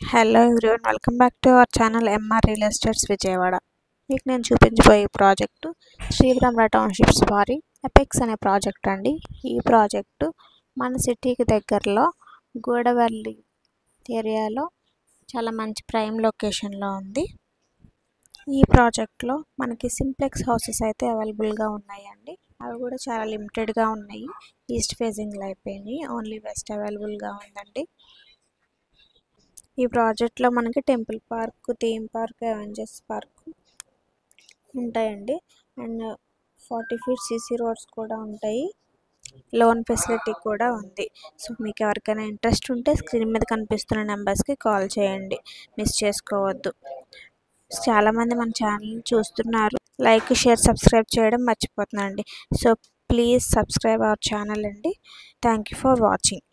Hello everyone, welcome back to our channel MR real estates Vijayawada. మీకు నేను చూపించబోయే project Sribrahmara townships వారి ఎపెక్స్ అనే ప్రాజెక్ట్ అండి. ఈ ప్రాజెక్టు మన సిటీకి దగ్గరలో గూడవల్లి ఏరియాలో చాలా మంచి ప్రైమ్ లొకేషన్లో ఉంది. ఈ ప్రాజెక్ట్లో మనకి సింప్లెక్స్ హౌసెస్ అయితే అవైలబుల్గా ఉన్నాయండి. అవి కూడా చాలా లిమిటెడ్గా ఉన్నాయి. ఈస్ట్ ఫేసింగ్లో అయిపోయినాయి, ఓన్లీ వెస్ట్ అవైలబుల్గా ఉందండి. ఈ ప్రాజెక్ట్లో మనకి temple park, theme park, Avengers park ఉంటాయండి. అండ్ 40 feet సీసీ రోడ్స్ కూడా ఉంటాయి. లోన్ ఫెసిలిటీ కూడా ఉంది. సో మీకు ఎవరికైనా ఇంట్రెస్ట్ ఉంటే స్క్రీన్ మీద కనిపిస్తున్న నెంబర్స్కి కాల్ చేయండి, మిస్ చేసుకోవద్దు. చాలామంది మన ఛానల్ని చూస్తున్నారు, లైక్, షేర్, సబ్స్క్రైబ్ చేయడం మర్చిపోతున్నారండి. So please subscribe our channel అండి. Thank you for watching.